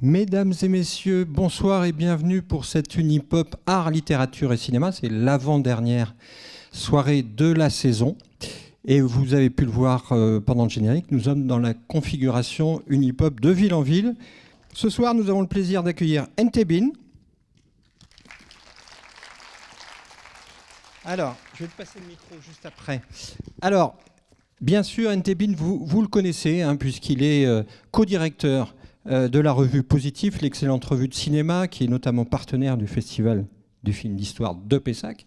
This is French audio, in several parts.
Mesdames et messieurs, bonsoir et bienvenue pour cette Unipop Art, Littérature et Cinéma. C'est l'avant-dernière soirée de la saison. Et vous avez pu le voir pendant le générique, nous sommes dans la configuration Unipop de ville en ville. Ce soir, nous avons le plaisir d'accueillir Entebin. Alors, je vais te passer le micro juste après. Alors, bien sûr, Entebin, vous le connaissez, hein, puisqu'il est co-directeur de la revue Positif, l'excellente revue de cinéma, qui est notamment partenaire du Festival du film d'histoire de Pessac.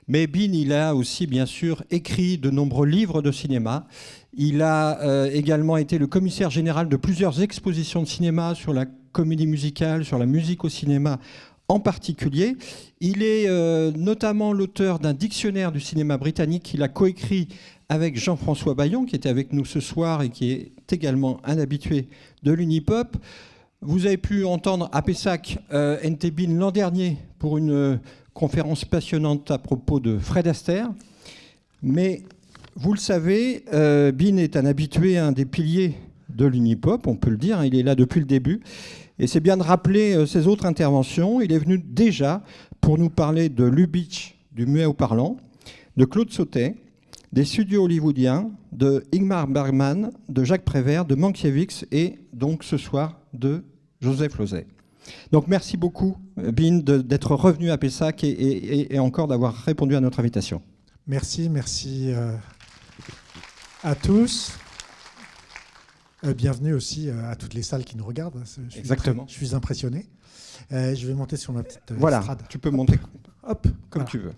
Mais Bin, il a aussi, bien sûr, écrit de nombreux livres de cinéma. Il a également été le commissaire général de plusieurs expositions de cinéma sur la comédie musicale, sur la musique au cinéma en particulier. Il est notamment l'auteur d'un dictionnaire du cinéma britannique qu'il a coécrit avec Jean-François Bayon, qui était avec nous ce soir et qui est également un habitué de l'Unipop. Vous avez pu entendre à Pessac Entebin l'an dernier pour une conférence passionnante à propos de Fred Astaire. Mais vous le savez, Bin est un habitué, un des piliers de l'Unipop, on peut le dire, hein, il est là depuis le début. Et c'est bien de rappeler ses autres interventions. Il est venu déjà pour nous parler de Lubitsch, du muet au parlant, de Claude Sautet, des studios hollywoodiens, de Ingmar Bergman, de Jacques Prévert, de Mankiewicz et donc ce soir de Joseph Losey. Donc merci beaucoup, Bin, d'être revenu à Pessac et encore d'avoir répondu à notre invitation. Merci à tous. Bienvenue aussi à toutes les salles qui nous regardent. Exactement. Je suis impressionné. Je vais monter sur ma petite voilà, estrade. Tu peux monter Hop, comme voilà. tu veux.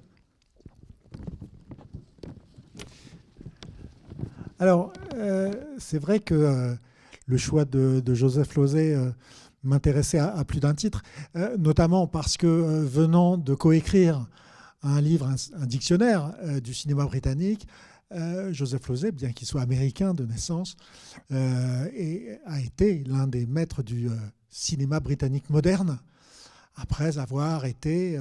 Alors, c'est vrai que le choix de Joseph Losey m'intéressait à plus d'un titre, notamment parce que venant de coécrire un livre, un dictionnaire du cinéma britannique, Joseph Losey, bien qu'il soit américain de naissance, a été l'un des maîtres du cinéma britannique moderne, après avoir été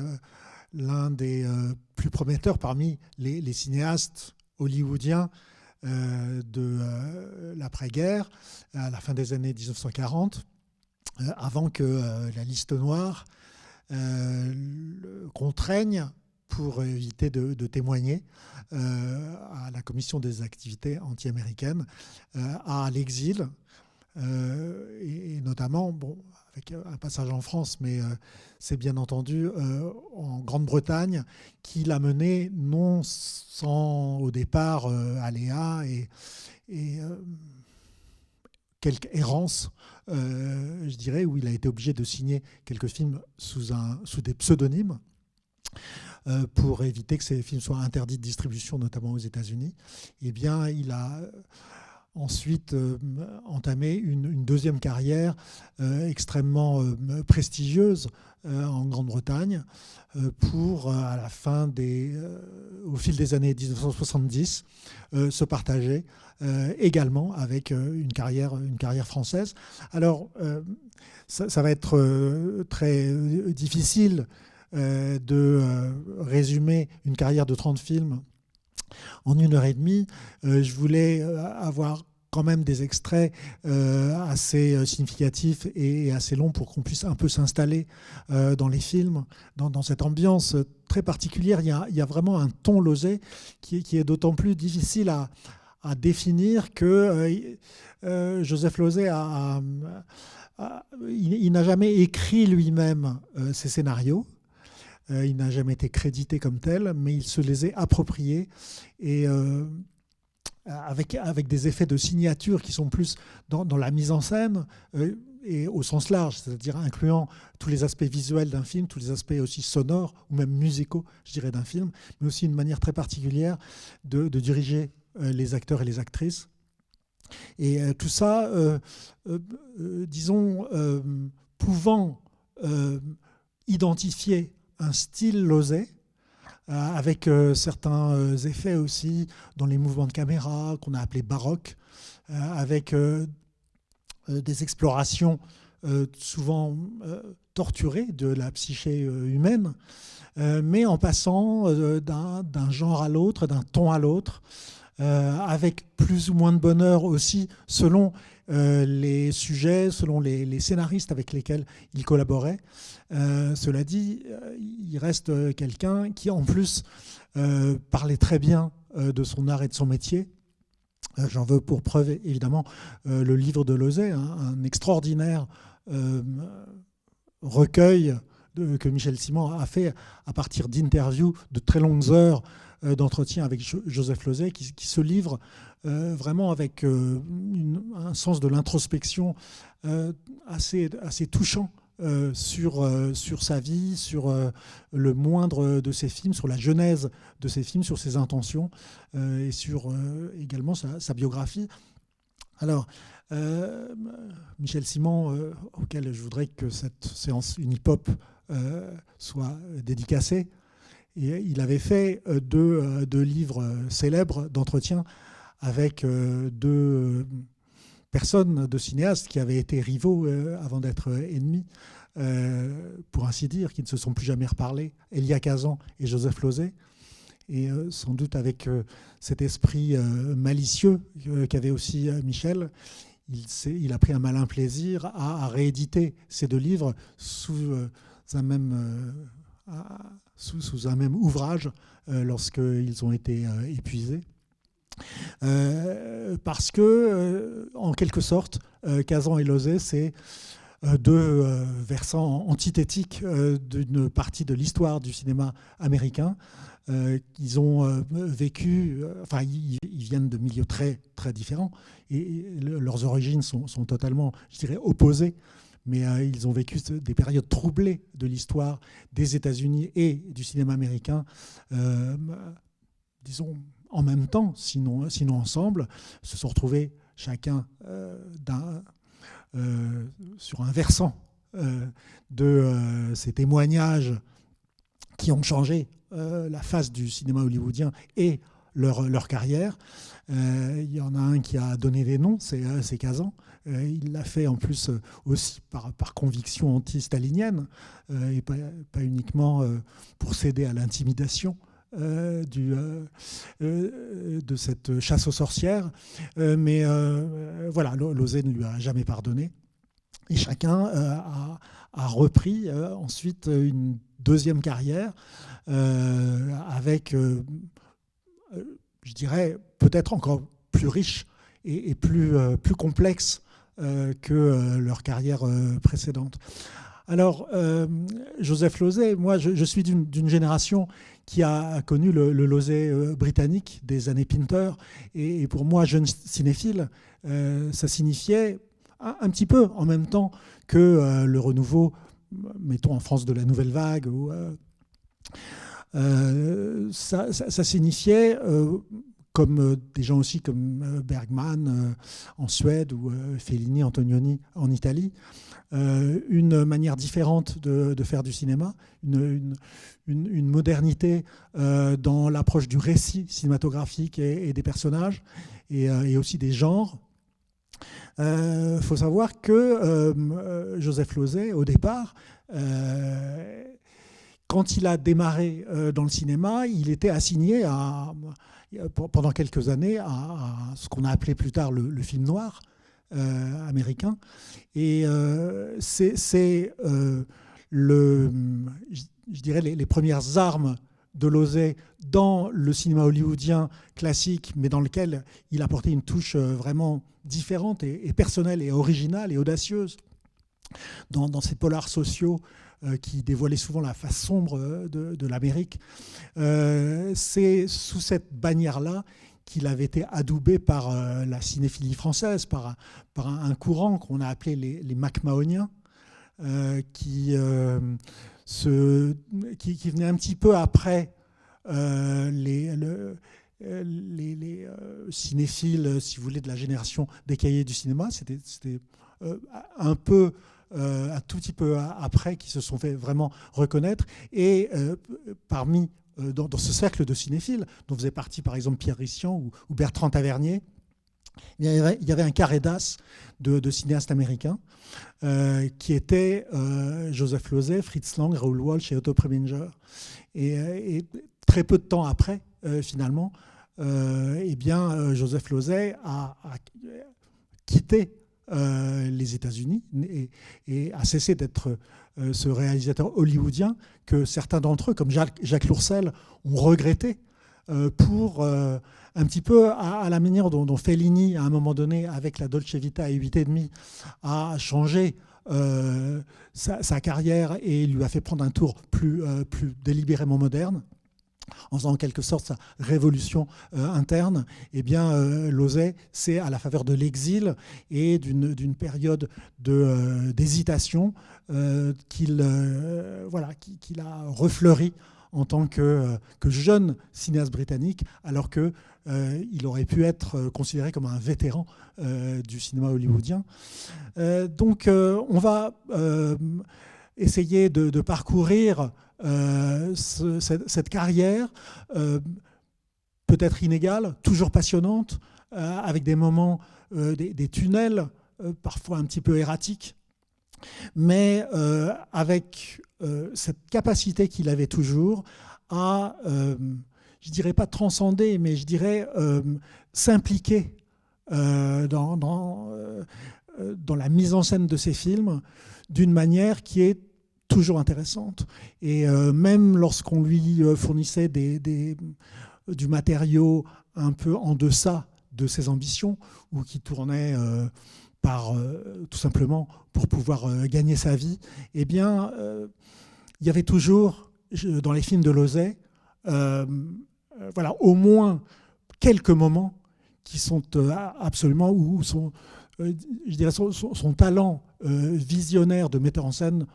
l'un des plus prometteurs parmi les cinéastes hollywoodiens de l'après-guerre, à la fin des années 1940, avant que la liste noire contraigne pour éviter de témoigner à la commission des activités anti-américaines, à l'exil, et notamment, bon, avec un passage en France, mais c'est bien entendu en Grande-Bretagne, qui l'a mené non sans au départ aléas et quelques errances, je dirais, où il a été obligé de signer quelques films sous des pseudonymes, pour éviter que ces films soient interdits de distribution, notamment aux États-Unis. Eh bien, il a ensuite entamé une deuxième carrière extrêmement prestigieuse en Grande-Bretagne pour, à la fin au fil des années 1970, se partager également avec une carrière française. Alors, ça va être très difficile de résumer une carrière de 30 films en 1h30. Je voulais avoir quand même des extraits assez significatifs et assez longs pour qu'on puisse un peu s'installer dans les films, dans cette ambiance très particulière. Il y a vraiment un ton Losey qui est d'autant plus difficile à définir que Joseph Losey il n'a jamais écrit lui-même ses scénarios. Il n'a jamais été crédité comme tel, mais il se les est appropriés et avec des effets de signature qui sont plus dans la mise en scène et au sens large, c'est-à-dire incluant tous les aspects visuels d'un film, tous les aspects aussi sonores ou même musicaux, je dirais, d'un film, mais aussi une manière très particulière de diriger les acteurs et les actrices. Et tout ça, disons, pouvant identifier un style Losey, avec certains effets aussi dans les mouvements de caméra qu'on a appelés baroques, avec des explorations souvent torturées de la psyché humaine, mais en passant d'un genre à l'autre, d'un ton à l'autre, avec plus ou moins de bonheur aussi, selon les sujets, selon les scénaristes avec lesquels il collaborait. Cela dit, il reste quelqu'un qui, en plus, parlait très bien de son art et de son métier. J'en veux pour preuve, évidemment, le livre de Lauzet, un extraordinaire recueil que Michel Simon a fait à partir d'interviews de très longues heures d'entretien avec Joseph Lauzet, qui se livre vraiment avec un sens de l'introspection assez touchant sur sa vie, sur le moindre de ses films, sur la genèse de ses films, sur ses intentions et sur également sa biographie. Alors, Michel Simon, auquel je voudrais que cette séance Unipop soit dédicacée, et il avait fait deux livres célèbres d'entretien avec deux personnes de cinéastes qui avaient été rivaux avant d'être ennemis, pour ainsi dire, qui ne se sont plus jamais reparlés, Elia Kazan et Joseph Lauzet. Et sans doute avec cet esprit malicieux qu'avait aussi Michel, il a pris un malin plaisir à rééditer ces deux livres sous un même ouvrage lorsqu'ils ont été épuisés. Parce que, en quelque sorte, Kazan et Lauzet, c'est deux versants antithétiques d'une partie de l'histoire du cinéma américain. Ils ont vécu, enfin, ils viennent de milieux très, très différents et leurs origines sont totalement, je dirais, opposées. Mais ils ont vécu des périodes troublées de l'histoire des États-Unis et du cinéma américain, disons, en même temps, sinon ensemble, se sont retrouvés chacun sur un versant de ces témoignages qui ont changé la face du cinéma hollywoodien et leur carrière. Il y en a un qui a donné des noms, c'est Kazan. Il l'a fait en plus aussi par conviction anti-stalinienne et pas uniquement pour céder à l'intimidation de cette chasse aux sorcières. Mais voilà, Lauzet ne lui a jamais pardonné. Et chacun a repris ensuite une deuxième carrière avec, je dirais, peut-être encore plus riche et plus complexe que leur carrière précédente. Alors, Joseph Lauzet, moi, je suis d'une génération qui a connu le Lauzet britannique des années Pinter. Et pour moi, jeune cinéphile, ça signifiait un petit peu en même temps que le renouveau, mettons en France, de la Nouvelle Vague. Ça signifiait, comme des gens aussi comme Bergman en Suède ou Fellini, Antonioni en Italie, une manière différente de faire du cinéma, une modernité dans l'approche du récit cinématographique et des personnages et aussi des genres. Faut savoir que Joseph Lauzet, au départ, quand il a démarré dans le cinéma, il était assigné pendant quelques années à ce qu'on a appelé plus tard le film noir américain. Et c'est je dirais les premières armes de Lauzet dans le cinéma hollywoodien classique, mais dans lequel il apportait une touche vraiment différente et personnelle et originale et audacieuse dans ces polars sociaux qui dévoilaient souvent la face sombre de l'Amérique. C'est sous cette bannière-là qu'il avait été adoubé par la cinéphilie française, par un courant qu'on a appelé les MacMahoniens, qui venait un petit peu après les cinéphiles, si vous voulez, de la génération des cahiers du cinéma. C'était un tout petit peu après qui se sont fait vraiment reconnaître. Et parmi dans ce cercle de cinéphiles, dont faisait partie par exemple Pierre Rissian ou Bertrand Tavernier, il y avait un carré d'as de cinéastes américains qui étaient Joseph Lauzet, Fritz Lang, Raoul Walsh et Otto Preminger. Et très peu de temps après, finalement, eh bien, Joseph Losey a quitté les États-Unis et a cessé d'être ce réalisateur hollywoodien que certains d'entre eux, comme Jacques Lourcel, ont regretté pour un petit peu à la manière dont Fellini, à un moment donné, avec la Dolce Vita et 8,5, a changé sa carrière et lui a fait prendre un tour plus délibérément moderne, en faisant en quelque sorte sa révolution interne. Eh bien, Losey, c'est à la faveur de l'exil et d'une période d'hésitation qu'il a refleuri en tant que jeune cinéaste britannique, alors qu'il aurait pu être considéré comme un vétéran du cinéma hollywoodien. Donc, on va essayer de parcourir cette carrière, peut-être inégale, toujours passionnante, avec des moments, des tunnels, parfois un petit peu erratiques, mais avec cette capacité qu'il avait toujours à, je dirais pas transcender, mais je dirais s'impliquer dans la mise en scène de ses films d'une manière qui est toujours intéressante. Et même lorsqu'on lui fournissait du matériau un peu en deçà de ses ambitions, ou qui tournait tout simplement pour pouvoir gagner sa vie, eh bien, il y avait toujours, dans les films de Losey, au moins quelques moments qui sont absolument, où je dirais son talent visionnaire de metteur en scène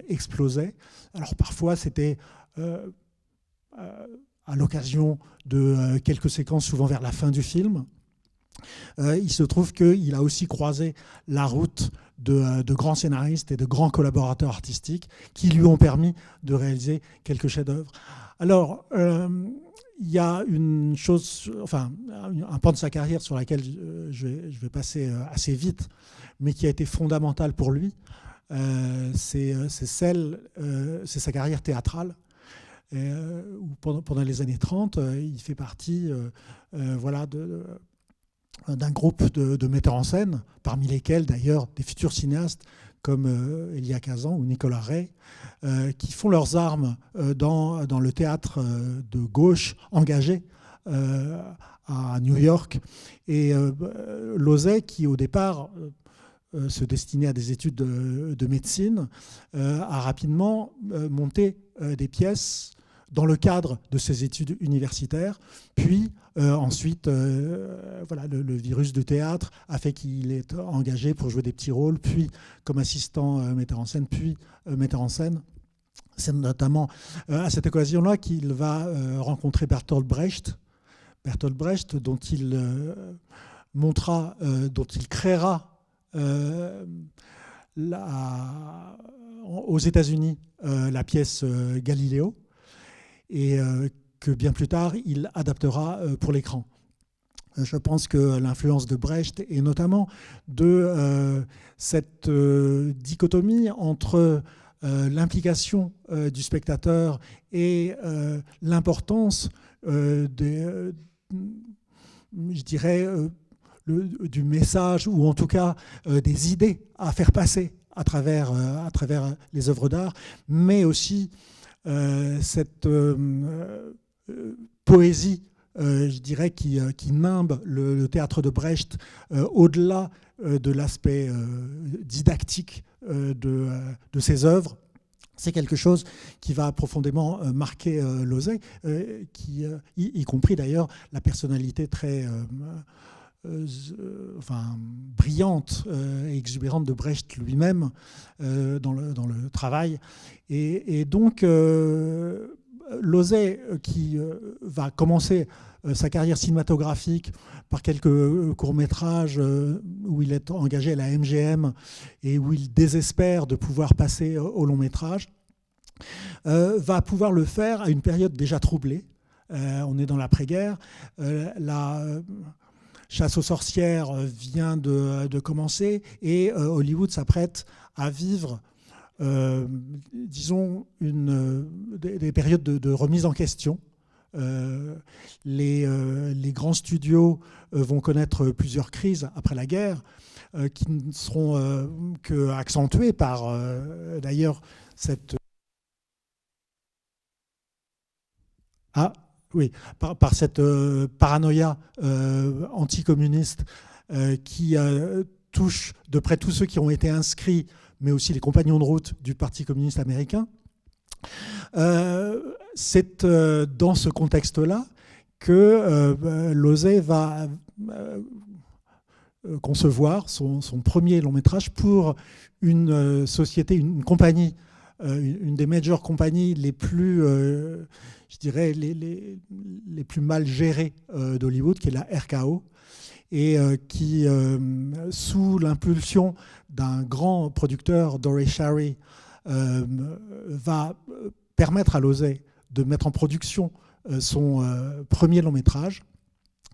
explosait. Alors parfois c'était à l'occasion de quelques séquences, souvent vers la fin du film. Il se trouve qu'il a aussi croisé la route de grands scénaristes et de grands collaborateurs artistiques qui lui ont permis de réaliser quelques chefs-d'œuvre. Alors, il y a une chose, un pan de sa carrière sur laquelle je vais passer assez vite, mais qui a été fondamental pour lui, c'est sa carrière théâtrale. Où pendant les années 30, il fait partie d'un groupe de metteurs en scène, parmi lesquels d'ailleurs des futurs cinéastes comme Elia Kazan ou Nicolas Ray, qui font leurs armes dans le théâtre de gauche engagé à New York. Et Losey, qui au départ se destinait à des études de médecine, a rapidement monté des pièces dans le cadre de ses études universitaires. Puis ensuite, le virus du théâtre a fait qu'il est engagé pour jouer des petits rôles, puis comme assistant metteur en scène, puis metteur en scène. C'est notamment à cette occasion-là qu'il va rencontrer Bertolt Brecht. Bertolt Brecht, dont il créera aux États-Unis la pièce Galiléo, et que bien plus tard, il adaptera pour l'écran. Je pense que l'influence de Brecht, et notamment de cette dichotomie entre l'implication du spectateur et l'importance du message, ou en tout cas des idées à faire passer à travers les œuvres d'art, mais aussi cette poésie, je dirais, qui nimbe le théâtre de Brecht au-delà de l'aspect didactique de ses œuvres. C'est quelque chose qui va profondément marquer Losey, y compris d'ailleurs la personnalité très brillante et exubérante de Brecht lui-même dans le travail. Et donc, Losey, qui va commencer sa carrière cinématographique par quelques courts-métrages où il est engagé à la MGM et où il désespère de pouvoir passer au long-métrage, va pouvoir le faire à une période déjà troublée. On est dans l'après-guerre. La chasse aux sorcières vient de commencer et Hollywood s'apprête à vivre disons des périodes de remise en question Les grands studios vont connaître plusieurs crises après la guerre, qui ne seront que accentuées par, d'ailleurs, cette... Ah, oui, par cette paranoïa anticommuniste qui touche de près tous ceux qui ont été inscrits, mais aussi les compagnons de route du Parti communiste américain. C'est dans ce contexte-là que Losey va concevoir son premier long métrage pour une société, une compagnie, une des majeures compagnies les plus, je dirais, les plus mal gérées d'Hollywood, qui est la RKO, et qui, sous l'impulsion d'un grand producteur, Dory Shary, va permettre à Losey de mettre en production son premier long métrage,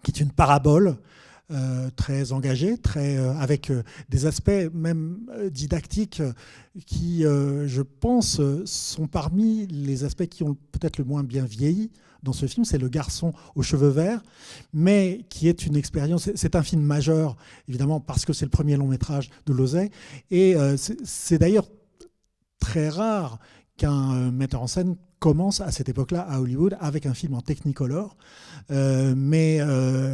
qui est une parabole très engagée, avec des aspects même didactiques qui, je pense, sont parmi les aspects qui ont peut-être le moins bien vieilli dans ce film. C'est Le garçon aux cheveux verts, mais qui est une expérience, c'est un film majeur, évidemment, parce que c'est le premier long métrage de Losey, et c'est d'ailleurs très rare qu'un metteur en scène commence à cette époque-là à Hollywood avec un film en Technicolor. Mais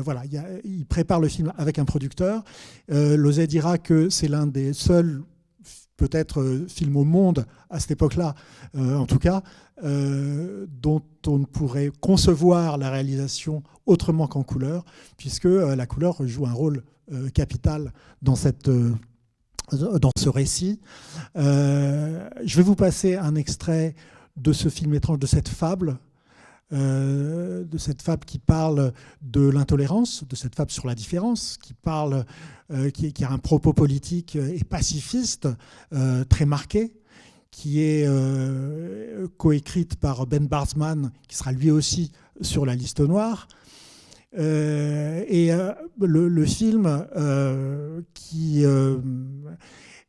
voilà, il prépare le film avec un producteur. Losey dira que c'est l'un des seuls, peut-être, films au monde à cette époque-là, en tout cas, dont on ne pourrait concevoir la réalisation autrement qu'en couleur, puisque la couleur joue un rôle capital dans ce récit. Je vais vous passer un extrait de ce film étrange, de cette fable qui parle de l'intolérance, de cette fable sur la différence, qui a un propos politique et pacifiste très marqué, qui est coécrite par Ben Bardsman, qui sera lui aussi sur la liste noire. Le film qui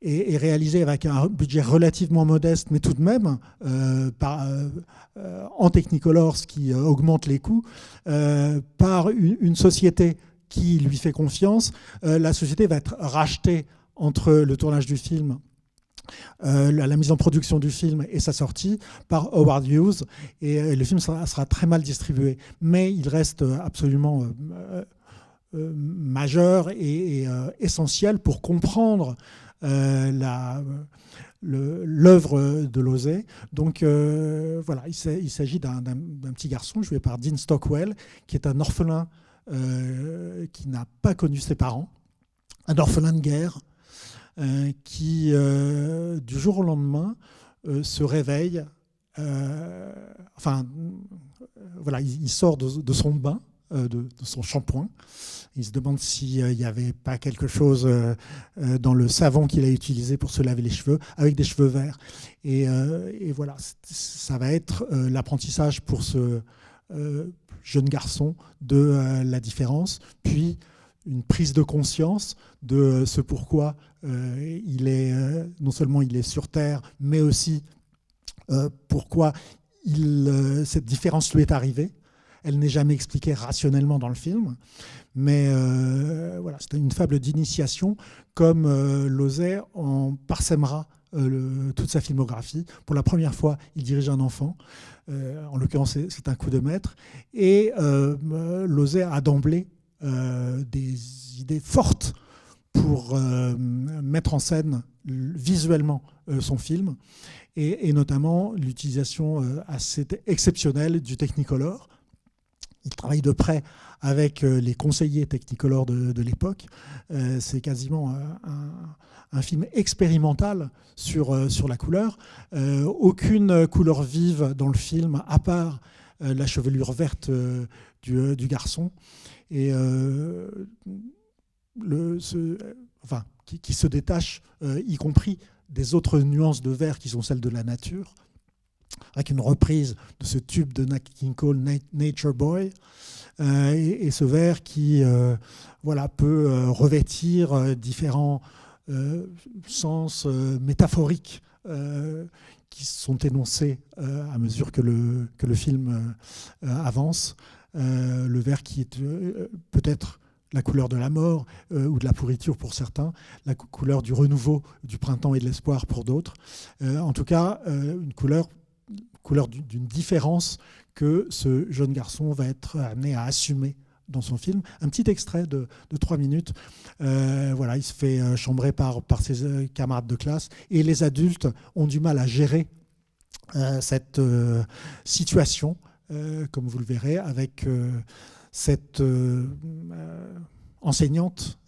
est réalisé avec un budget relativement modeste, mais tout de même en Technicolor, ce qui augmente les coûts, par une société qui lui fait confiance. La société va être rachetée entre le tournage du film, la mise en production du film et sa sortie par Howard Hughes, et le film sera très mal distribué, mais il reste absolument majeur et essentiel pour comprendre l'œuvre de Losey. Donc voilà, il s'agit d'un petit garçon joué par Dean Stockwell, qui est un orphelin qui n'a pas connu ses parents, un orphelin de guerre, qui, du jour au lendemain, se réveille. Voilà, il sort de son bain, de son shampoing. Il se demande s'il n'y avait pas quelque chose dans le savon qu'il a utilisé pour se laver les cheveux, avec des cheveux verts. Et voilà, ça va être l'apprentissage pour ce jeune garçon de la différence, puis une prise de conscience de ce pourquoi non seulement il est sur Terre, mais aussi pourquoi cette différence lui est arrivée. Elle n'est jamais expliquée rationnellement dans le film, mais voilà, c'est une fable d'initiation, comme Losey en parsèmera toute sa filmographie. Pour la première fois, il dirige un enfant. En l'occurrence, c'est un coup de maître. Et Losey a d'emblée des idées fortes pour mettre en scène visuellement son film, et notamment l'utilisation assez exceptionnelle du Technicolor. Il travaille de près avec les conseillers Technicolor de l'époque. C'est quasiment un film expérimental sur la couleur. Aucune couleur vive dans le film, à part la chevelure verte du garçon. Et qui se détache, y compris des autres nuances de vert qui sont celles de la nature, avec une reprise de ce tube de Nat King Cole, Nature Boy, et ce vert qui peut revêtir différents sens métaphoriques qui sont énoncés à mesure que le film avance. Le vert qui est peut-être la couleur de la mort ou de la pourriture pour certains, la couleur du renouveau, du printemps et de l'espoir pour d'autres. En tout cas, une couleur d'une différence que ce jeune garçon va être amené à assumer dans son film. Un petit extrait de 3 minutes. Voilà, il se fait chambrer par ses camarades de classe et les adultes ont du mal à gérer cette situation, comme vous le verrez, avec cette enseignante,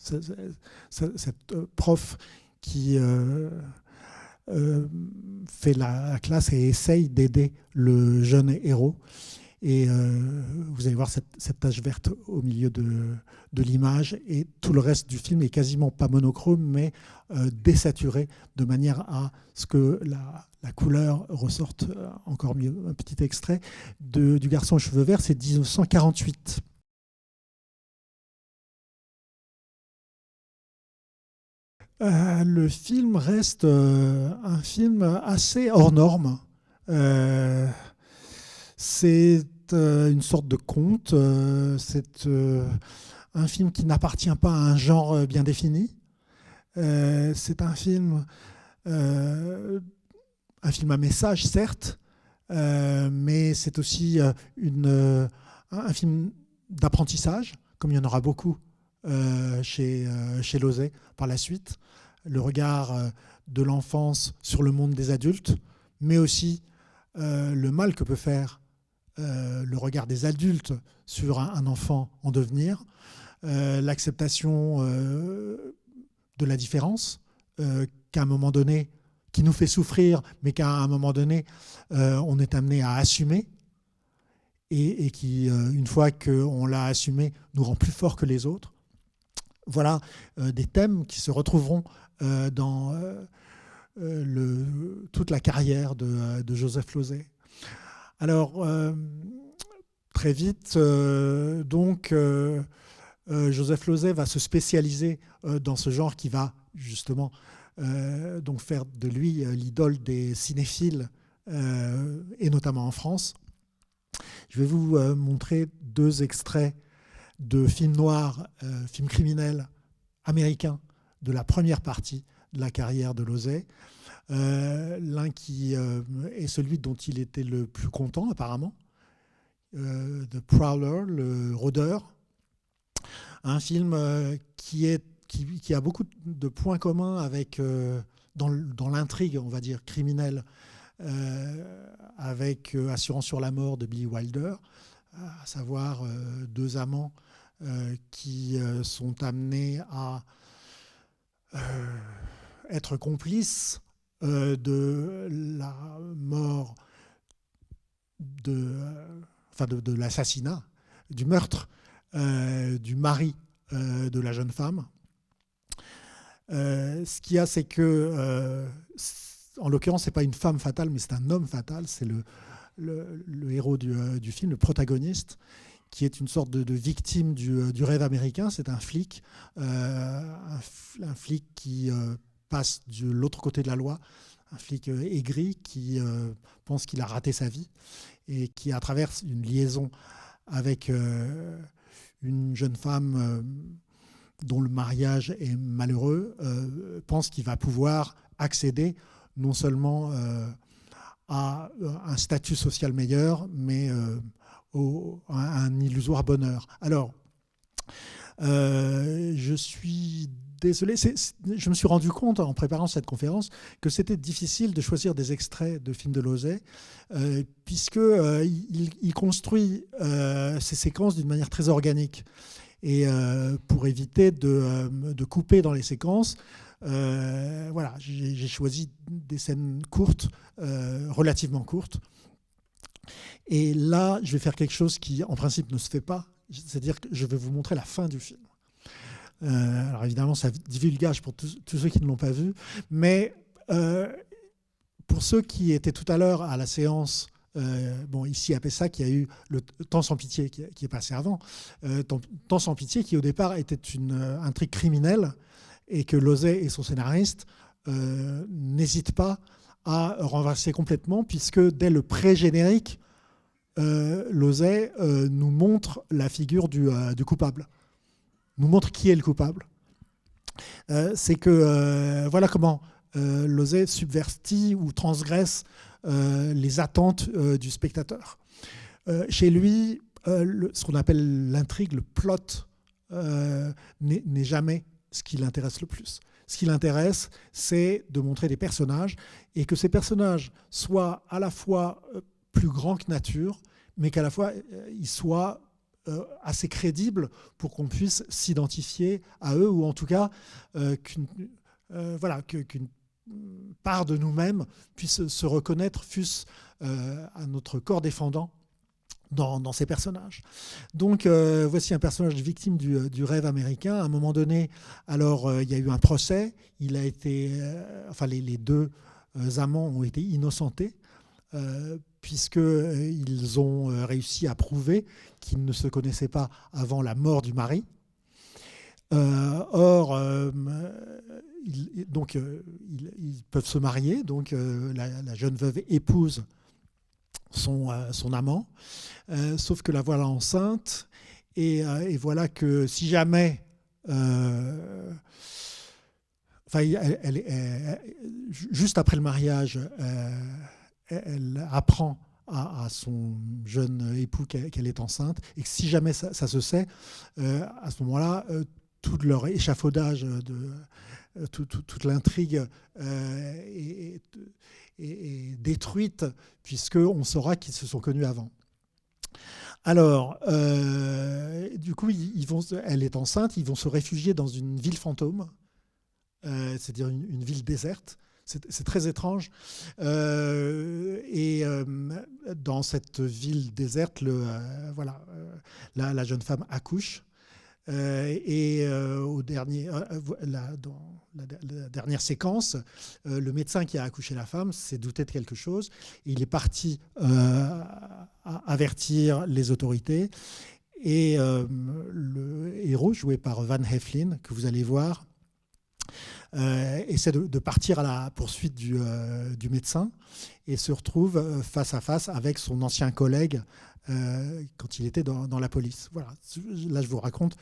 cette prof qui fait la classe et essaye d'aider le jeune héros. Et vous allez voir cette tache verte au milieu de l'image, et tout le reste du film est quasiment pas monochrome, mais désaturé, de manière à ce que la couleur ressorte encore mieux. Un petit extrait du garçon aux cheveux verts, c'est 1948. Le film reste un film assez hors norme. C'est une sorte de conte. C'est un film qui n'appartient pas à un genre bien défini. C'est un film à message, certes, mais c'est aussi un film d'apprentissage, comme il y en aura beaucoup chez Losey par la suite. Le regard de l'enfance sur le monde des adultes, mais aussi le mal que peut faire le regard des adultes sur un enfant en devenir, l'acceptation de la différence, qu'à un moment donné, qui nous fait souffrir, mais qu'à un moment donné, on est amené à assumer, et qui, une fois qu'on l'a assumé, nous rend plus forts que les autres. Voilà des thèmes qui se retrouveront dans toute la carrière de Joseph Losey. Alors, très vite, Joseph Losey va se spécialiser dans ce genre qui va justement donc faire de lui l'idole des cinéphiles, et notamment en France. Je vais vous montrer 2 extraits de films noirs, films criminels américains de la première partie de la carrière de Losey. L'un qui est celui dont il était le plus content apparemment, The Prowler, le rôdeur. Un film qui a beaucoup de points communs avec, dans l'intrigue, on va dire, criminelle, avec Assurance sur la mort de Billy Wilder, à savoir 2 amants qui sont amenés à être complices de la mort, de l'assassinat, du meurtre du mari de la jeune femme. Ce qu'il y a, c'est que, en l'occurrence, ce n'est pas une femme fatale, mais c'est un homme fatal. C'est le héros du film, le protagoniste, qui est une sorte de victime du rêve américain. C'est un flic, un flic qui passe de l'autre côté de la loi, un flic aigri qui pense qu'il a raté sa vie et qui, à travers une liaison avec une jeune femme dont le mariage est malheureux, pense qu'il va pouvoir accéder non seulement à un statut social meilleur, mais à un illusoire bonheur. Alors, je suis désolé, je me suis rendu compte en préparant cette conférence que c'était difficile de choisir des extraits de films de Losey, puisqu'il construit ces séquences d'une manière très organique. Et pour éviter de couper dans les séquences, voilà, j'ai choisi des scènes courtes, relativement courtes. Et là, je vais faire quelque chose qui, en principe, ne se fait pas, c'est-à-dire que je vais vous montrer la fin du film. Alors évidemment, ça divulgage pour tous ceux qui ne l'ont pas vu, mais pour ceux qui étaient tout à l'heure à la séance, ici à Pessac, il y a eu le Temps sans pitié qui est passé avant. Temps sans pitié qui au départ était une intrigue criminelle et que Losey et son scénariste n'hésitent pas a renversé complètement, puisque dès le pré-générique, Losey nous montre la figure du coupable, nous montre qui est le coupable. C'est que voilà comment Losey subvertit ou transgresse les attentes du spectateur. Chez lui, ce qu'on appelle l'intrigue, le plot, n'est jamais ce qui l'intéresse le plus. Ce qui l'intéresse, c'est de montrer des personnages et que ces personnages soient à la fois plus grands que nature, mais qu'à la fois ils soient assez crédibles pour qu'on puisse s'identifier à eux, ou en tout cas qu'une part de nous-mêmes puisse se reconnaître, fût-ce à notre corps défendant, dans ces personnages. Donc voici un personnage victime du rêve américain. À un moment donné, alors il y a eu un procès. Il a été, les deux amants ont été innocentés puisqu'ils ont réussi à prouver qu'ils ne se connaissaient pas avant la mort du mari. Ils peuvent se marier. Donc la jeune veuve épouse son amant, sauf que la voilà enceinte, et voilà que si jamais juste après le mariage, elle apprend à son jeune époux qu'elle est enceinte, et que si jamais ça se sait, à ce moment-là, tout leur échafaudage, toute l'intrigue est détruite, puisqu'on saura qu'ils se sont connus avant. Alors, du coup, elle est enceinte, ils vont se réfugier dans une ville fantôme, c'est-à-dire une ville déserte. C'est très étrange. Dans cette ville déserte, la jeune femme accouche. Dans la dernière séquence, le médecin qui a accouché la femme s'est douté de quelque chose. Il est parti avertir les autorités. Et le héros, joué par Van Heflin, que vous allez voir, essaie de partir à la poursuite du médecin et se retrouve face à face avec son ancien collègue quand il était dans la police. Voilà. Là, je vous raconte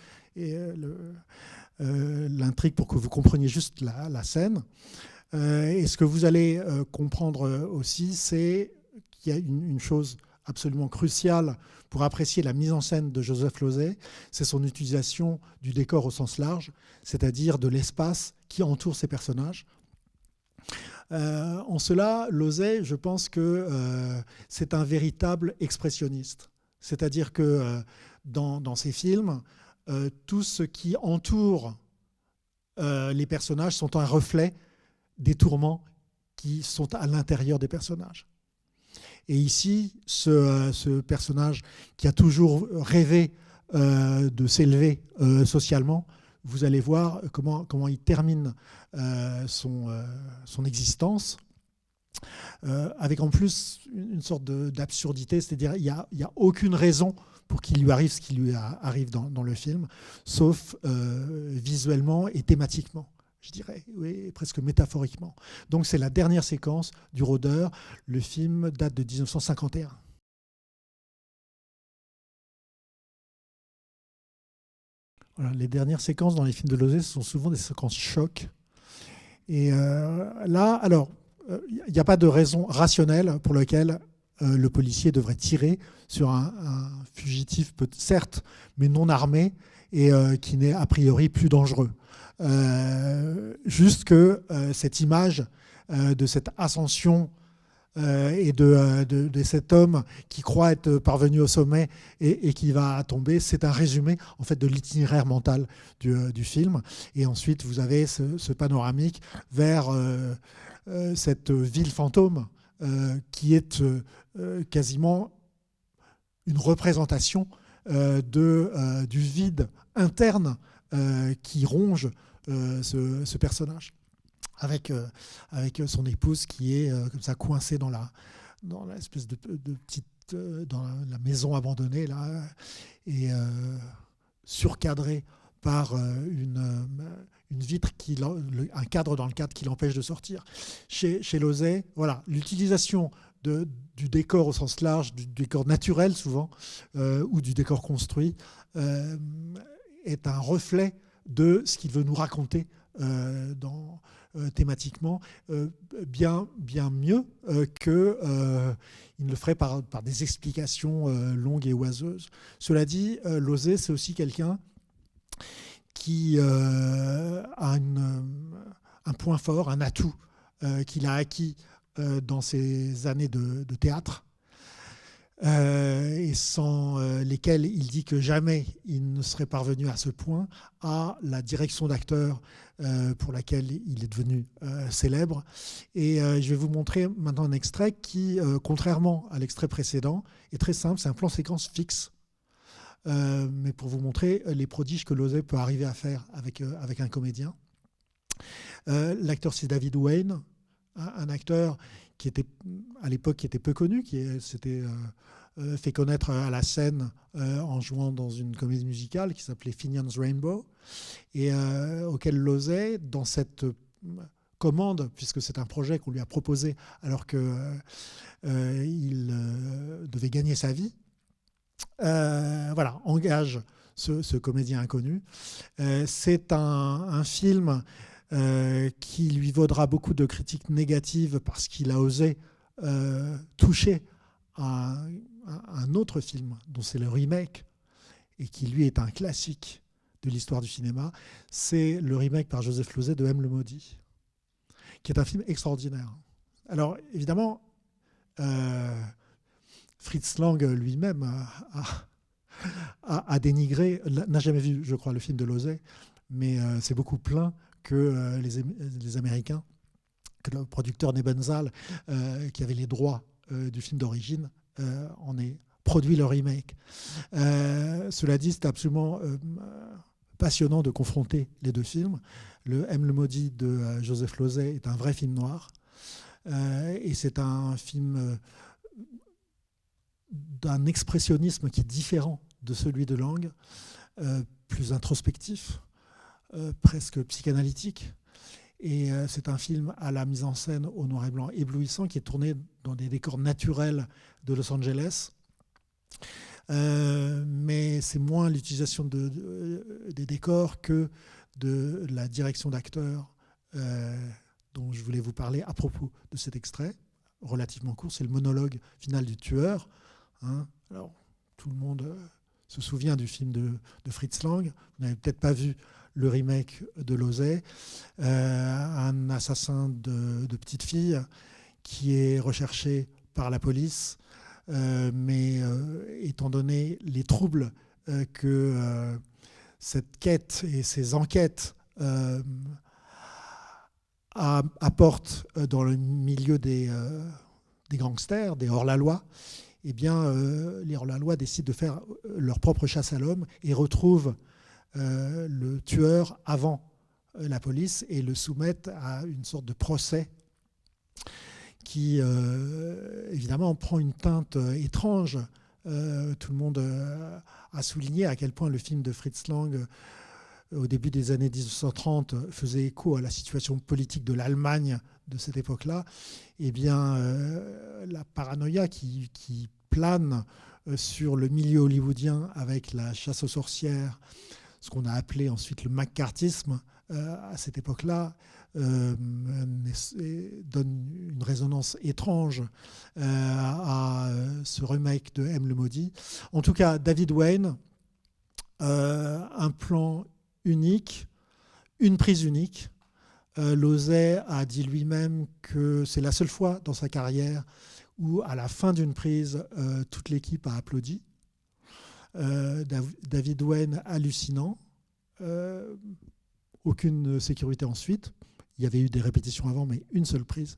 l'intrigue pour que vous compreniez juste la scène. Et ce que vous allez comprendre aussi, c'est qu'il y a une chose absolument cruciale pour apprécier la mise en scène de Joseph Losey, c'est son utilisation du décor au sens large, c'est-à-dire de l'espace qui entoure ses personnages. En cela, Losey, je pense que c'est un véritable expressionniste. C'est-à-dire que dans ses films, tout ce qui entoure les personnages sont un reflet des tourments qui sont à l'intérieur des personnages. Et ici, ce personnage qui a toujours rêvé de s'élever socialement, vous allez voir comment il termine son existence, avec en plus une sorte d'absurdité, c'est-à-dire il n'y a aucune raison pour qu'il lui arrive ce qui lui arrive dans le film, sauf visuellement et thématiquement, je dirais, oui, presque métaphoriquement. Donc c'est la dernière séquence du Rôdeur. Le film date de 1951. Voilà, les dernières séquences dans les films de Losey sont souvent des séquences chocs. Et là, alors, il n'y a pas de raison rationnelle pour laquelle le policier devrait tirer sur un fugitif, certes, mais non armé, et qui n'est a priori plus dangereux. Juste que cette image de cette ascension et de cet homme qui croit être parvenu au sommet et qui va tomber, c'est un résumé en fait de l'itinéraire mental du film. Et ensuite, vous avez ce panoramique vers cette ville fantôme qui est quasiment une représentation du vide interne qui ronge ce personnage, avec son épouse qui est comme ça coincée dans l'espèce de petite dans la maison abandonnée là, et surcadrée par une vitre, un cadre dans le cadre qui l'empêche de sortir. Chez Losey, voilà, l'utilisation du décor au sens large, du décor naturel souvent, ou du décor construit, est un reflet de ce qu'il veut nous raconter thématiquement, bien mieux qu'il ne le ferait par des explications longues et oiseuses. Cela dit, Losey, c'est aussi quelqu'un qui a un point fort, un atout qu'il a acquis dans ses années de théâtre, et sans lesquels il dit que jamais il ne serait parvenu à ce point, à la direction d'acteur pour laquelle il est devenu célèbre. Et je vais vous montrer maintenant un extrait qui, contrairement à l'extrait précédent, est très simple. C'est un plan séquence fixe, mais pour vous montrer les prodiges que Losey peut arriver à faire avec un comédien. L'acteur, c'est David Wayne, un acteur qui était à l'époque qui était peu connu, qui s'était fait connaître à la scène en jouant dans une comédie musicale qui s'appelait Finian's Rainbow, et auquel Losey, dans cette commande, puisque c'est un projet qu'on lui a proposé alors qu'il devait gagner sa vie, engage ce comédien inconnu. C'est un film qui lui vaudra beaucoup de critiques négatives parce qu'il a osé toucher à un autre film dont c'est le remake et qui lui est un classique de l'histoire du cinéma. C'est le remake par Joseph Losey de M. le Maudit, qui est un film extraordinaire. Alors évidemment, Fritz Lang lui-même a dénigré, n'a jamais vu, je crois, le film de Losey, mais c'est beaucoup plaint que les Américains, que le producteur Nebenzahl, qui avait les droits du film d'origine, en ait produit le remake. Cela dit, c'est absolument passionnant de confronter les deux films. Le M. le Maudit de Joseph Losey est un vrai film noir, et c'est un film d'un expressionnisme qui est différent de celui de Lang, plus introspectif, presque psychanalytique. Et c'est un film à la mise en scène au noir et blanc éblouissant qui est tourné dans des décors naturels de Los Angeles. Mais c'est moins l'utilisation des décors que de la direction d'acteurs dont je voulais vous parler à propos de cet extrait, relativement court. C'est le monologue final du tueur. Alors, tout le monde se souvient du film de Fritz Lang. Vous n'avez peut-être pas vu le remake de Losey. Un assassin de petite fille qui est recherché par la police, mais étant donné les troubles que cette quête et ces enquêtes apportent dans le milieu des gangsters, des hors-la-loi, eh bien, les hors-la-loi décident de faire leur propre chasse à l'homme et retrouvent le tueur avant la police et le soumettent à une sorte de procès qui, évidemment, prend une teinte étrange. Tout le monde a souligné à quel point le film de Fritz Lang, au début des années 1930, faisait écho à la situation politique de l'Allemagne de cette époque-là. Eh bien, la paranoïa qui plane sur le milieu hollywoodien avec la chasse aux sorcières, ce qu'on a appelé ensuite le maccarthisme à cette époque-là, donne une résonance étrange à ce remake de M. le Maudit. En tout cas, David Wayne, un plan unique, une prise unique. Losey a dit lui-même que c'est la seule fois dans sa carrière où, à la fin d'une prise, toute l'équipe a applaudi. David Wayne, hallucinant. Aucune sécurité ensuite. Il y avait eu des répétitions avant, mais une seule prise.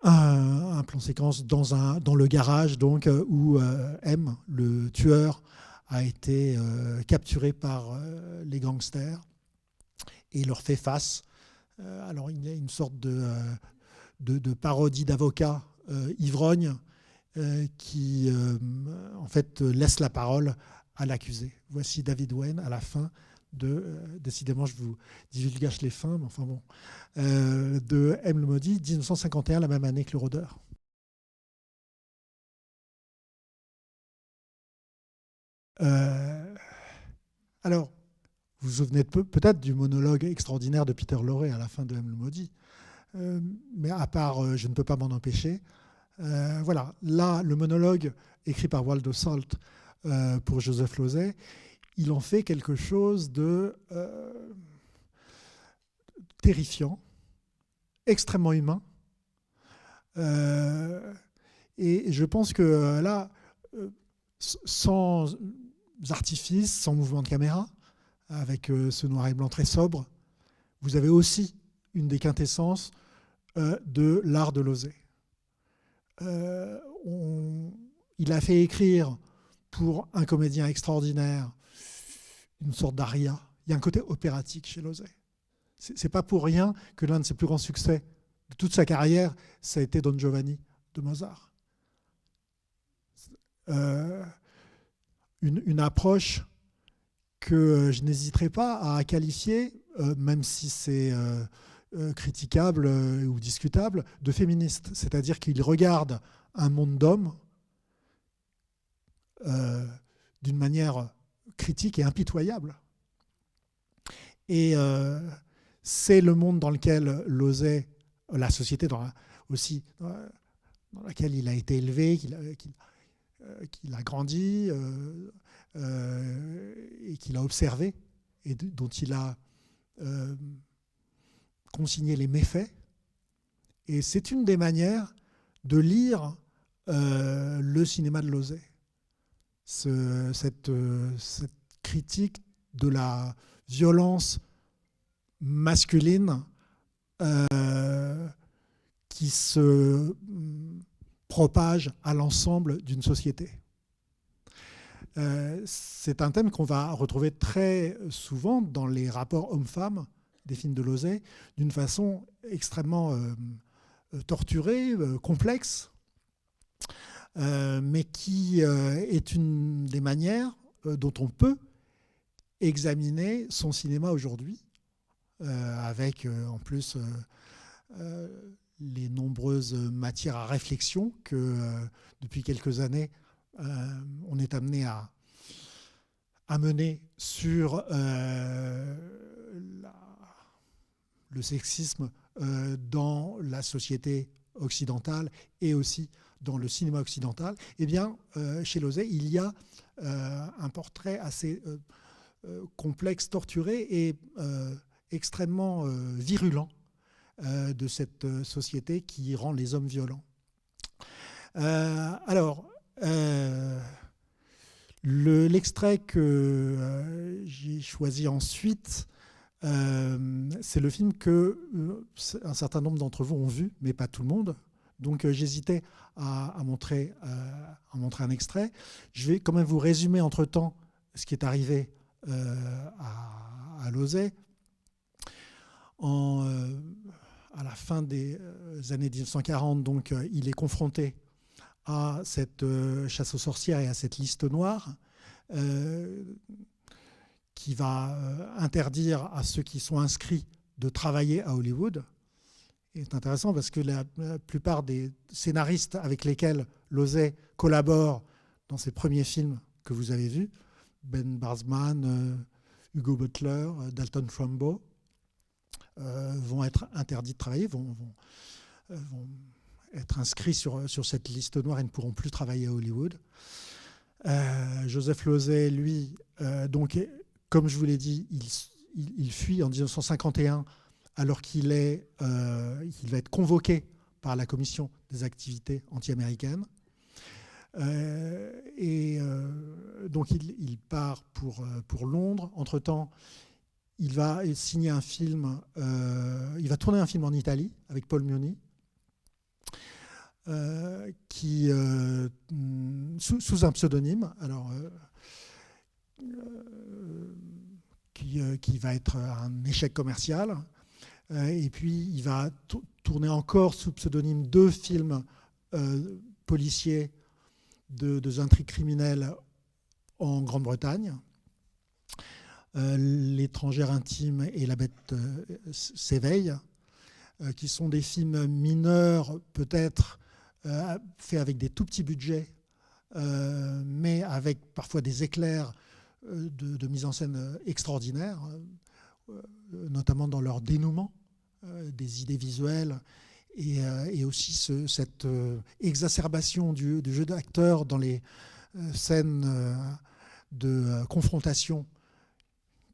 Un plan séquence dans le garage, donc, où M, le tueur, a été capturé par les gangsters et leur fait face. Alors, il y a une sorte de parodie d'avocat ivrogne qui, en fait, laisse la parole à l'accusé. Voici David Wayne à la fin décidément je vous divulgage les fins, mais enfin bon, de M. le Maudit, 1951, la même année que Le Rôdeur. Alors, vous vous souvenez peut-être du monologue extraordinaire de Peter Lorre à la fin de M. le Maudit, mais à part Je ne peux pas m'en empêcher, voilà, là, le monologue écrit par Waldo Salt pour Joseph Losey, il en fait quelque chose de terrifiant, extrêmement humain. Et je pense que là, sans artifice, sans mouvement de caméra, avec ce noir et blanc très sobre, vous avez aussi une des quintessences de l'art de Losey. Il a fait écrire pour un comédien extraordinaire une sorte d'aria. Il y a un côté opératique chez Losey. C'est pas pour rien que l'un de ses plus grands succès de toute sa carrière, ça a été Don Giovanni de Mozart. Une approche que je n'hésiterai pas à qualifier, même si c'est critiquable ou discutable, de féministe. C'est-à-dire qu'il regarde un monde d'hommes d'une manière critique et impitoyable. Et c'est le monde dans lequel Losey, la société aussi dans laquelle il a été élevé, qu'il a grandi et qu'il a observé et dont il a consigné les méfaits. Et c'est une des manières de lire le cinéma de Losey. Cette critique de la violence masculine qui se propage à l'ensemble d'une société. C'est un thème qu'on va retrouver très souvent dans les rapports hommes-femmes des films de Losey, d'une façon extrêmement torturée, complexe, mais qui est une des manières dont on peut examiner son cinéma aujourd'hui, avec en plus les nombreuses matières à réflexion que depuis quelques années on est amené à mener sur le sexisme dans la société occidentale et aussi dans le cinéma occidental. Eh bien, chez Losey, il y a un portrait assez complexe, torturé et extrêmement virulent de cette société qui rend les hommes violents. L'extrait que j'ai choisi ensuite, c'est le film que un certain nombre d'entre vous ont vu, mais pas tout le monde. Donc j'hésitais à montrer un extrait. Je vais quand même vous résumer entre-temps ce qui est arrivé à Losey. À la fin des années 1940, donc, il est confronté à cette chasse aux sorcières et à cette liste noire qui va interdire à ceux qui sont inscrits de travailler à Hollywood. Et c'est intéressant parce que la plupart des scénaristes avec lesquels Losey collabore dans ses premiers films que vous avez vus, Ben Barsman, Hugo Butler, Dalton Trumbo, vont être interdits de travailler, vont être inscrits sur cette liste noire et ne pourront plus travailler à Hollywood. Joseph Losey, lui, donc, comme je vous l'ai dit, il fuit en 1951 alors qu'il va être convoqué par la commission des activités anti-américaines. Donc il part pour Londres. Entre-temps, il va signer un film, il va tourner un film en Italie avec Paul Muni, sous un pseudonyme, qui va être un échec commercial. Et puis il va tourner encore sous pseudonyme 2 films policiers de intrigues criminelles en Grande-Bretagne. L'étrangère intime et La bête s'éveille, qui sont des films mineurs, peut-être faits avec des tout petits budgets, mais avec parfois des éclairs de mise en scène extraordinaires, notamment dans leur dénouement, des idées visuelles, et aussi cette exacerbation du jeu d'acteur dans les scènes de confrontation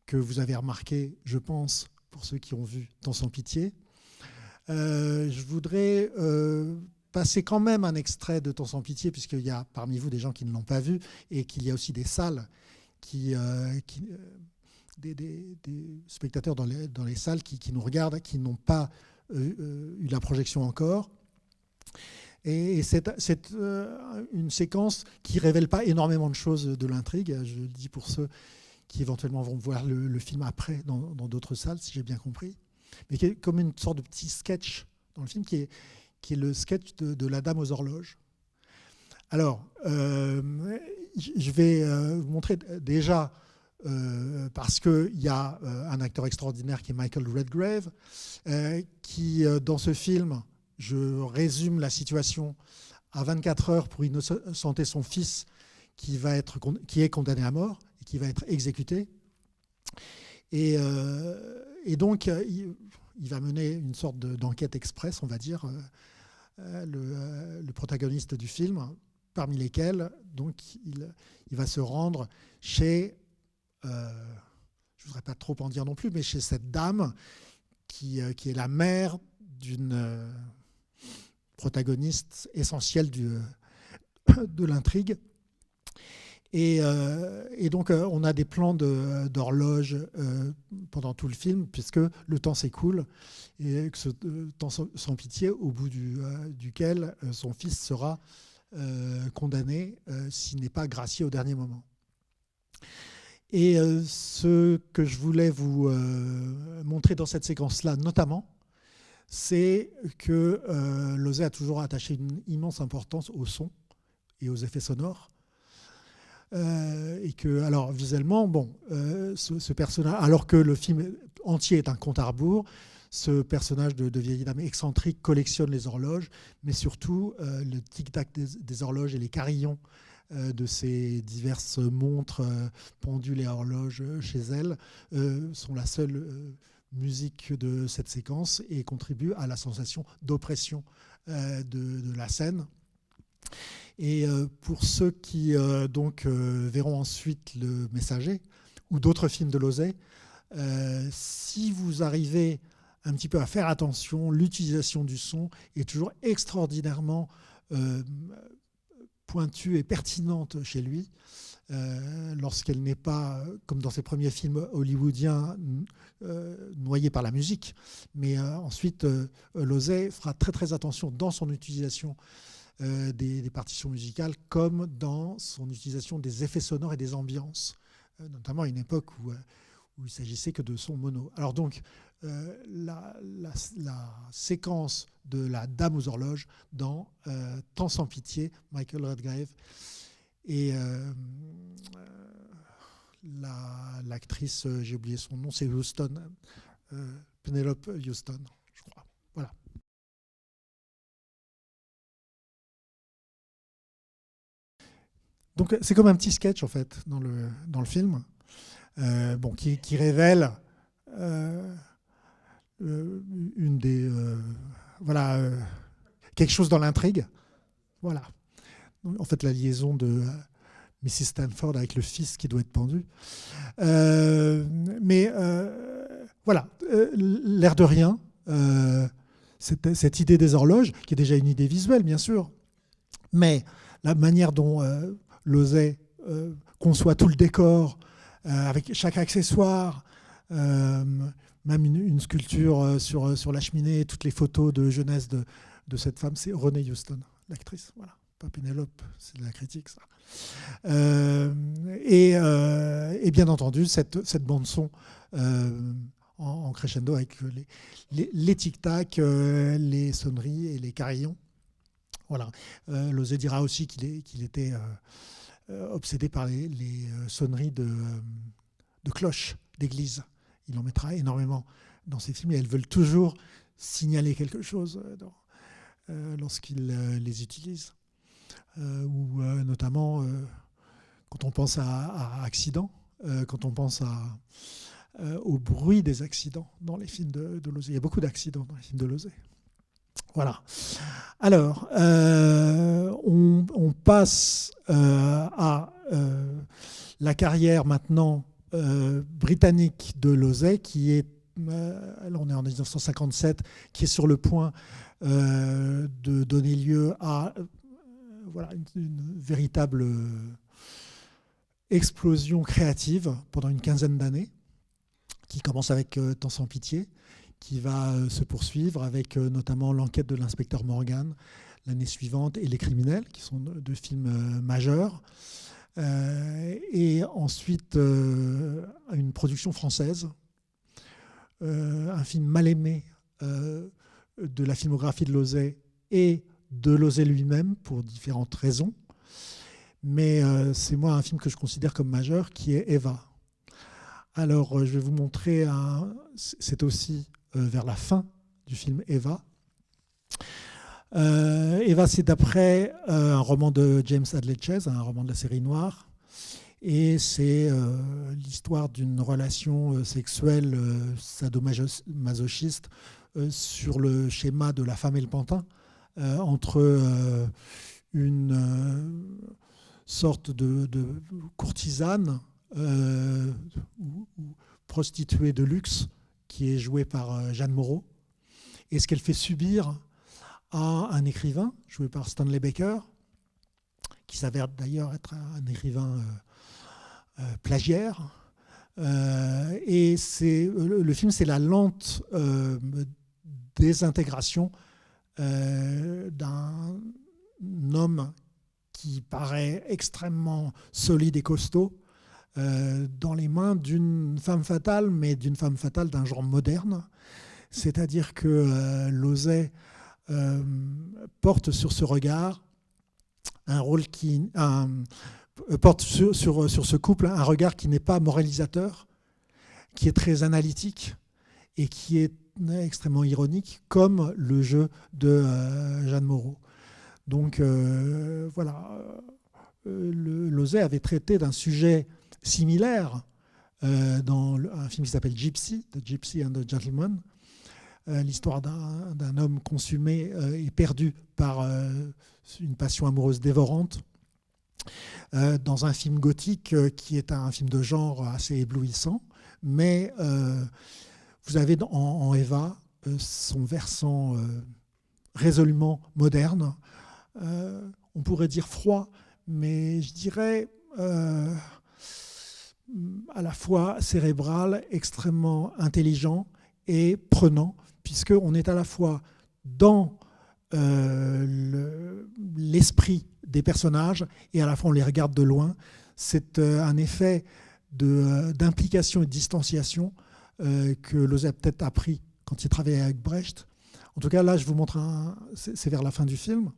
que vous avez remarqué, je pense, pour ceux qui ont vu Temps sans pitié. Je voudrais passer quand même un extrait de Temps sans pitié, puisqu'il y a parmi vous des gens qui ne l'ont pas vu, et qu'il y a aussi des salles, des spectateurs dans les salles qui nous regardent, qui n'ont pas eu la projection encore. Et c'est une séquence qui ne révèle pas énormément de choses de l'intrigue. Je le dis pour ceux qui éventuellement vont voir le film après dans d'autres salles, si j'ai bien compris. Mais qui est comme une sorte de petit sketch dans le film, qui est le sketch de La Dame aux horloges. Alors, je vais vous montrer déjà, parce qu'il y a un acteur extraordinaire qui est Michael Redgrave, qui, dans ce film, je résume la situation, à 24 heures pour innocenter son fils qui est condamné à mort et qui va être exécuté. Et donc, il va mener une sorte d'enquête express, on va dire, le protagoniste du film, parmi lesquels donc, il va se rendre chez, je ne voudrais pas trop en dire non plus, mais chez cette dame qui est la mère d'une protagoniste essentielle de l'intrigue. Et donc, on a des plans d'horloge pendant tout le film, puisque le temps s'écoule, et que ce temps sans pitié, au bout duquel son fils sera condamné s'il n'est pas gracié au dernier moment. Et ce que je voulais vous montrer dans cette séquence-là, notamment, c'est que Losey a toujours attaché une immense importance au son et aux effets sonores. Et que, alors visuellement, ce personnage, alors que le film entier est un compte à rebours, ce personnage de vieille dame excentrique collectionne les horloges, mais surtout le tic-tac des horloges et les carillons de ces diverses montres, pendules et horloges chez elle sont la seule musique de cette séquence et contribue à la sensation d'oppression de la scène. Et pour ceux qui verront ensuite Le Messager ou d'autres films de Losey, si vous arrivez un petit peu à faire attention, l'utilisation du son est toujours extraordinairement pointue et pertinente chez lui, lorsqu'elle n'est pas, comme dans ses premiers films hollywoodiens, noyée par la musique. Mais ensuite, Losey fera très très attention dans son utilisation des partitions musicales, comme dans son utilisation des effets sonores et des ambiances, notamment à une époque où il s'agissait que de sons mono. Alors donc, la séquence de La Dame aux horloges dans Temps sans pitié, Michael Redgrave, et l'actrice, j'ai oublié son nom, c'est Houston, Penelope Houston, je crois. Voilà. Donc c'est comme un petit sketch en fait dans le film, qui révèle une des quelque chose dans l'intrigue. Voilà. En fait, la liaison de Mrs. Stanford avec le fils qui doit être pendu. Voilà, l'air de rien, cette idée des horloges, qui est déjà une idée visuelle, bien sûr, mais la manière dont Losey conçoit tout le décor, avec chaque accessoire, même une sculpture sur la cheminée, toutes les photos de jeunesse de cette femme, c'est Renée Houston, l'actrice. Voilà, pas Pénélope, c'est de la critique, ça. Et bien entendu, cette bande-son en crescendo avec les tic-tac, les sonneries et les carillons. Voilà. Losey dira aussi qu'il était obsédé par les sonneries de cloches d'église. Il en mettra énormément dans ses films et elles veulent toujours signaler quelque chose lorsqu'il les utilise. Ou notamment quand on pense à accidents, quand on pense au bruit des accidents dans les films de Losey. Il y a beaucoup d'accidents dans les films de Losey. Voilà. Alors, on passe à la carrière maintenant britannique de Losey, qui est, alors on est en 1957, qui est sur le point de donner lieu à voilà, une véritable explosion créative pendant une quinzaine d'années, qui commence avec Temps sans pitié, qui va se poursuivre avec notamment L'enquête de l'inspecteur Morgan l'année suivante et Les criminels, qui sont deux films majeurs. Et ensuite, une production française, un film mal aimé de la filmographie de Losey et de Losey lui-même pour différentes raisons. Mais c'est moi un film que je considère comme majeur, qui est Eva. Alors, je vais vous montrer, c'est aussi vers la fin du film Eva. Eva, c'est d'après un roman de James Hadley Chase, un roman de la série noire. Et c'est l'histoire d'une relation sexuelle sadomasochiste sur le schéma de la femme et le pantin, entre une sorte de courtisane ou prostituée de luxe qui est jouée par Jeanne Moreau, et ce qu'elle fait subir à un écrivain joué par Stanley Baker, qui s'avère d'ailleurs être un écrivain plagiaire. Et le film, c'est la lente désintégration d'un homme qui paraît extrêmement solide et costaud dans les mains d'une femme fatale, mais d'une femme fatale d'un genre moderne. C'est-à-dire que Losey porte sur ce regard un rôle porte sur ce couple un regard qui n'est pas moralisateur, qui est très analytique et qui est extrêmement ironique, comme le jeu de Jeanne Moreau. Donc voilà, Losey avait traité d'un sujet similaire dans un film qui s'appelle Gypsy, The Gypsy and the Gentleman, l'histoire d'un homme consumé et perdu par une passion amoureuse dévorante, dans un film gothique qui est un film de genre assez éblouissant, mais vous avez en Eva son versant résolument moderne, on pourrait dire froid, mais je dirais à la fois cérébral, extrêmement intelligent et prenant, puisqu'on est à la fois dans l'esprit des personnages et à la fois on les regarde de loin. C'est un effet d'implication et de distanciation que Losey a peut-être appris quand il travaillait avec Brecht. En tout cas, là, je vous montre c'est vers la fin du film.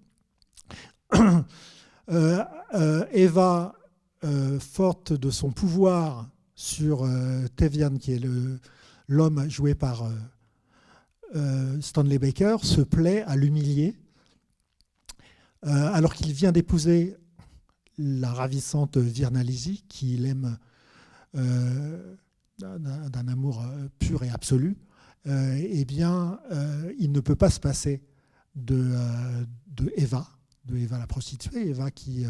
Eva, forte de son pouvoir sur Tevian, qui est l'homme joué par Stanley Baker, se plaît à l'humilier, alors qu'il vient d'épouser la ravissante Virna Lisi, qu'il aime d'un amour pur et absolu. Eh bien, il ne peut pas se passer de Eva la prostituée, Eva qui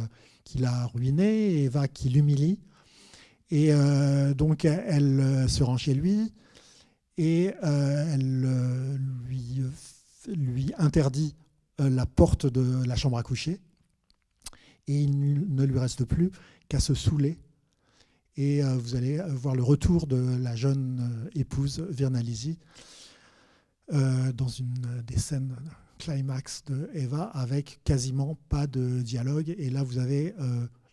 l'a ruiné, Eva qui l'humilie. Et donc, elle se rend chez lui et elle lui interdit la porte de la chambre à coucher. Et il ne lui reste plus qu'à se saouler. Et vous allez voir le retour de la jeune épouse Virna Lisi dans une des scènes climax de Eva avec quasiment pas de dialogue. Et là, vous avez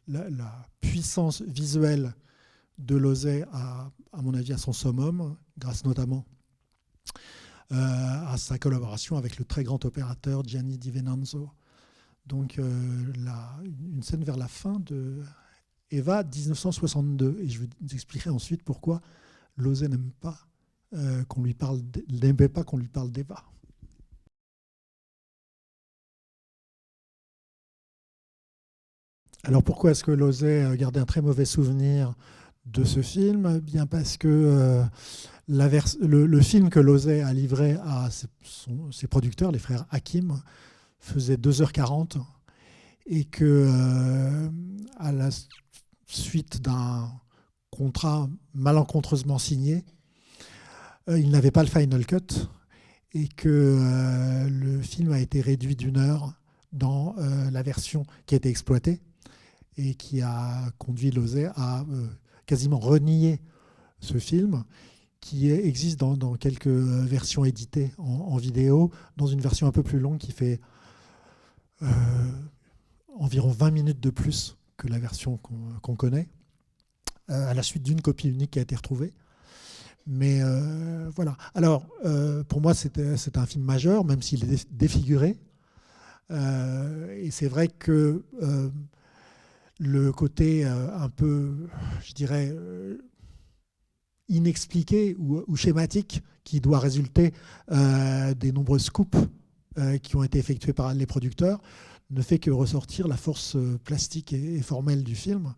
la puissance visuelle de Losey, à mon avis, à son summum, grâce notamment à sa collaboration avec le très grand opérateur Gianni Di Venanzo. Donc, une scène vers la fin de Eva 1962. Et je vous expliquerai ensuite pourquoi Losey n'aime pas n'aimait pas qu'on lui parle d'Eva. Alors pourquoi est-ce que Losey a gardé un très mauvais souvenir de ce film? Eh bien parce que le film que Losey a livré à ses producteurs, les frères Hakim, faisait 2h40 et que à la suite d'un contrat malencontreusement signé, il n'avait pas le final cut et que le film a été réduit d'1 heure dans la version qui a été exploitée et qui a conduit Losey à quasiment renier ce film qui existe dans quelques versions éditées en vidéo, dans une version un peu plus longue qui fait environ 20 minutes de plus que la version qu'on connaît, à la suite d'une copie unique qui a été retrouvée. Mais voilà. Alors, pour moi, c'est un film majeur, même s'il est défiguré. Et c'est vrai que le côté un peu, je dirais, inexpliqué ou schématique qui doit résulter des nombreuses coupes qui ont été effectuées par les producteurs ne fait que ressortir la force plastique et formelle du film,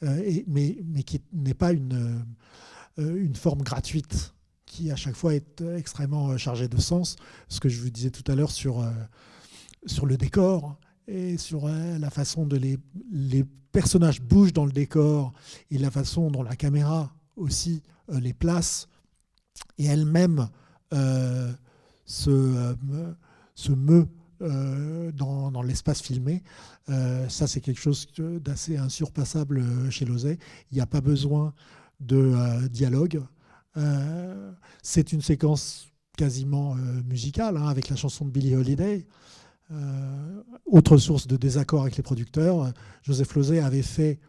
mais qui n'est pas une forme gratuite qui à chaque fois est extrêmement chargée de sens. Ce que je vous disais tout à l'heure sur le décor et sur la façon dont les personnages bougent dans le décor et la façon dont la caméra aussi les place et elle-même se meut dans l'espace filmé. Ça, c'est quelque chose d'assez insurpassable chez Losey. Il n'y a pas besoin de dialogue. C'est une séquence quasiment musicale, hein, avec la chanson de Billie Holiday. Autre source de désaccord avec les producteurs, Joseph Losey avait fait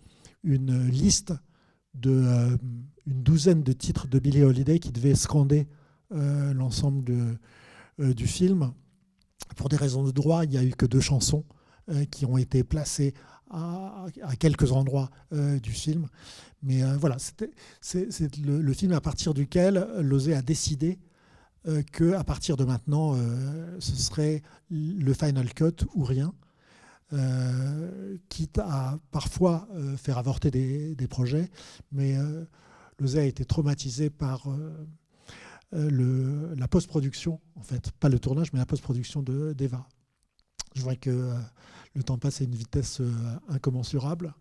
une liste de une douzaine de titres de Billie Holiday qui devaient scander l'ensemble du film. Pour des raisons de droit, il n'y a eu que 2 chansons qui ont été placées à quelques endroits du film. Mais voilà, c'est le film à partir duquel Losey a décidé qu'à partir de maintenant, ce serait le final cut ou rien, quitte à parfois faire avorter des projets. Mais Losey a été traumatisé par la post-production, en fait, pas le tournage, mais la post-production d'Eva. Je vois que le temps passe à une vitesse incommensurable.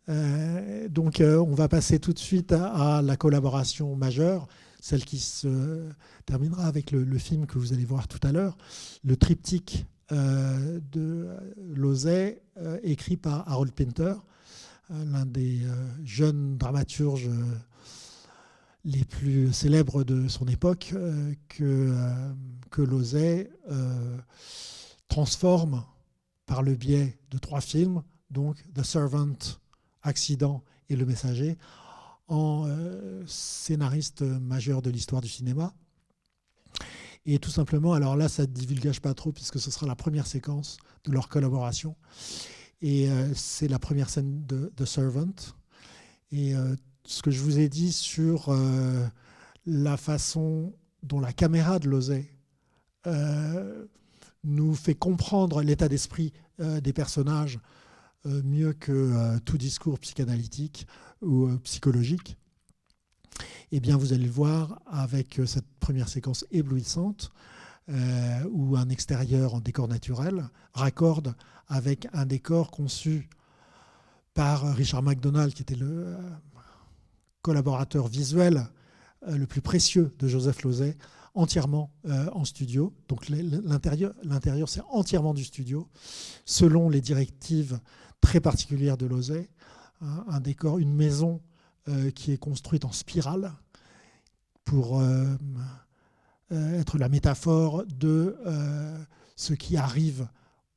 Donc on va passer tout de suite à la collaboration majeure, celle qui se terminera avec le film que vous allez voir tout à l'heure, le triptyque de Losey, écrit par Harold Pinter, l'un des jeunes dramaturges les plus célèbres de son époque, que Losey transforme par le biais de 3 films, donc The Servant, Accident et Le Messager, en scénariste majeur de l'histoire du cinéma. Et tout simplement, alors là, ça ne divulgage pas trop, puisque ce sera la première séquence de leur collaboration. Et c'est la première scène de The Servant. Et ce que je vous ai dit sur la façon dont la caméra de Losey nous fait comprendre l'état d'esprit des personnages mieux que tout discours psychanalytique ou psychologique, eh bien vous allez le voir avec cette première séquence éblouissante où un extérieur en décor naturel raccorde avec un décor conçu par Richard McDonald, qui était le collaborateur visuel le plus précieux de Joseph Losey, entièrement en studio. Donc l'intérieur, c'est entièrement du studio, selon les directives très particulières de Losey. Un décor, une maison qui est construite en spirale pour être la métaphore de ce qui arrive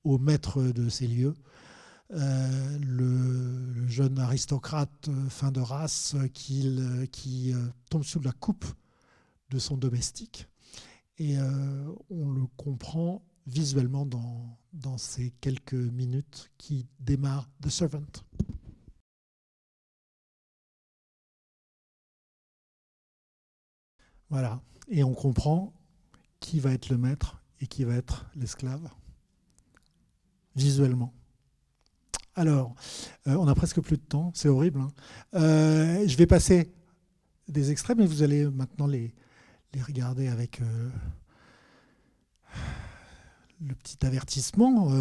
au maître de ces lieux. Le jeune aristocrate fin de race qui tombe sous la coupe de son domestique. Et on le comprend visuellement dans ces quelques minutes qui démarrent The Servant. Voilà. Et on comprend qui va être le maître et qui va être l'esclave, visuellement. Alors, on a presque plus de temps, c'est horrible, hein. Je vais passer des extraits, mais vous allez maintenant les regarder avec le petit avertissement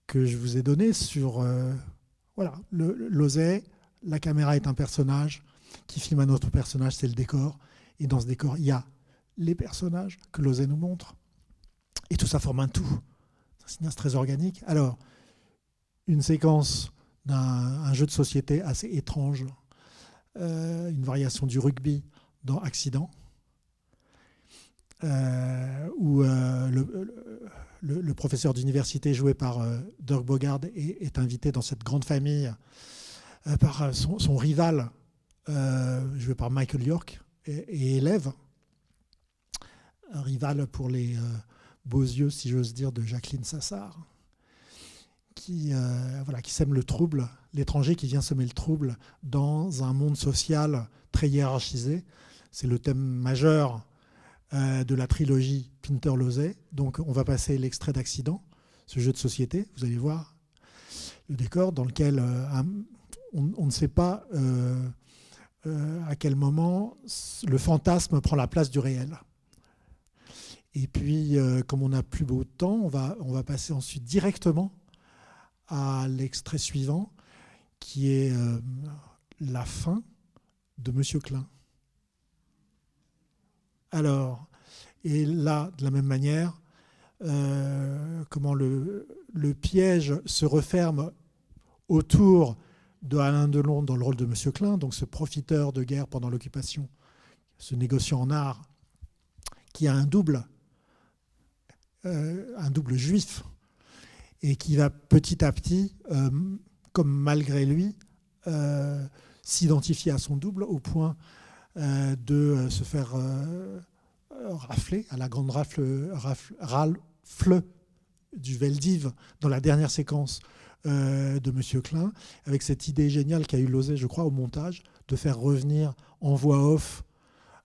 que je vous ai donné sur voilà, l'Osée. La caméra est un personnage qui filme un autre personnage, c'est le décor. Et dans ce décor, il y a les personnages que l'Osée nous montre. Et tout ça forme un tout. C'est un cinéaste très organique. Alors, une séquence d'un jeu de société assez étrange, une variation du rugby dans Accident, où le professeur d'université joué par Dirk Bogarde est invité dans cette grande famille par son rival joué par Michael York et élève, un rival pour les beaux yeux, si j'ose dire, de Jacqueline Sassard, qui sème le trouble, l'étranger qui vient semer le trouble dans un monde social très hiérarchisé. C'est le thème majeur de la trilogie Pinter-Lauzet. Donc on va passer l'extrait d'Accident, ce jeu de société. Vous allez voir le décor dans lequel on ne sait pas à quel moment le fantasme prend la place du réel. Et puis, comme on n'a plus beaucoup de temps, on va passer ensuite directement à l'extrait suivant, qui est la fin de Monsieur Klein. Alors, et là, de la même manière, comment le piège se referme autour de Alain Delon dans le rôle de Monsieur Klein, donc ce profiteur de guerre pendant l'occupation, ce négociant en art, qui a un double juif, et qui va petit à petit, comme malgré lui, s'identifier à son double au point de se faire rafler à la grande rafle du Veldiv dans la dernière séquence de Monsieur Klein, avec cette idée géniale qu'a eu Lauzet, je crois, au montage, de faire revenir en voix off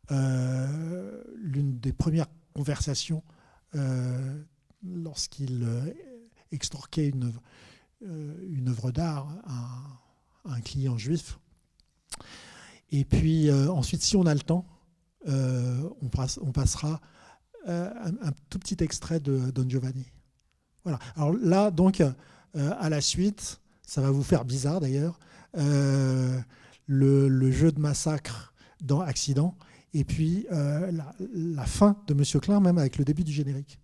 l'une des premières conversations lorsqu'il extorquait une œuvre d'art à un client juif. Et puis ensuite, si on a le temps, on passera un tout petit extrait de Don Giovanni. Voilà. Alors là, donc, à la suite, ça va vous faire bizarre d'ailleurs, le jeu de massacre dans Accident, et puis la fin de Monsieur Klein, même avec le début du générique.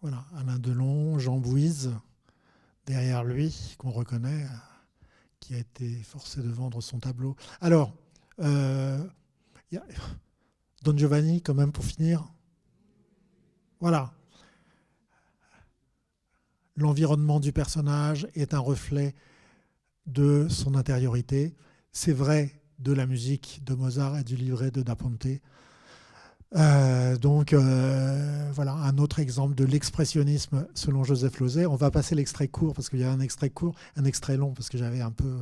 Voilà, Alain Delon, Jean Bouise, derrière lui, qu'on reconnaît, qui a été forcé de vendre son tableau. Alors, y a Don Giovanni, quand même, pour finir. Voilà. L'environnement du personnage est un reflet de son intériorité. C'est vrai de la musique de Mozart et du livret de Da Ponte. Donc, voilà, un autre exemple de l'expressionnisme selon Joseph Lauzet. On va passer l'extrait court, parce qu'il y a un extrait court, un extrait long, parce que j'avais un peu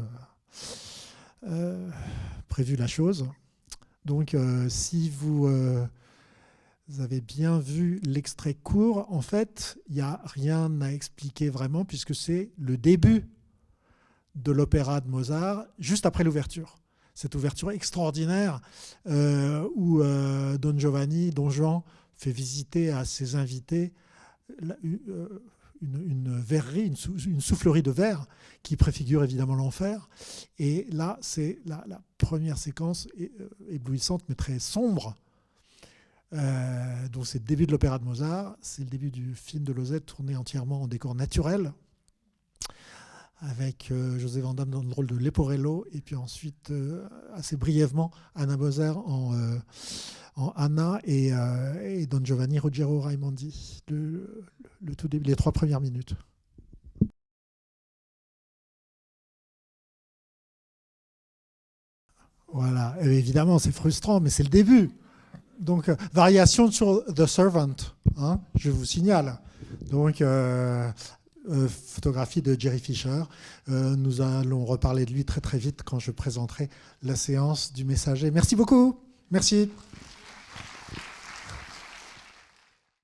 prévu la chose. Donc, si vous avez bien vu l'extrait court, en fait, il n'y a rien à expliquer vraiment, puisque c'est le début de l'opéra de Mozart, juste après l'ouverture. Cette ouverture extraordinaire où Don Juan fait visiter à ses invités une verrerie, une soufflerie de verre qui préfigure évidemment l'enfer. Et là, c'est la première séquence éblouissante mais très sombre. Donc c'est le début de l'opéra de Mozart, c'est le début du film de Lauzet tourné entièrement en décor naturel, avec José Van Damme dans le rôle de Leporello, et puis ensuite, assez brièvement, Anna Moser en Anna, et Don Giovanni Ruggiero Raimondi, le tout début, les 3 premières minutes. Voilà, et évidemment c'est frustrant, mais c'est le début. Donc, variation sur The Servant, hein, je vous signale. Donc, photographie de Jerry Fisher. Nous allons reparler de lui très très vite quand je présenterai la séance du Messager. Merci beaucoup. Merci.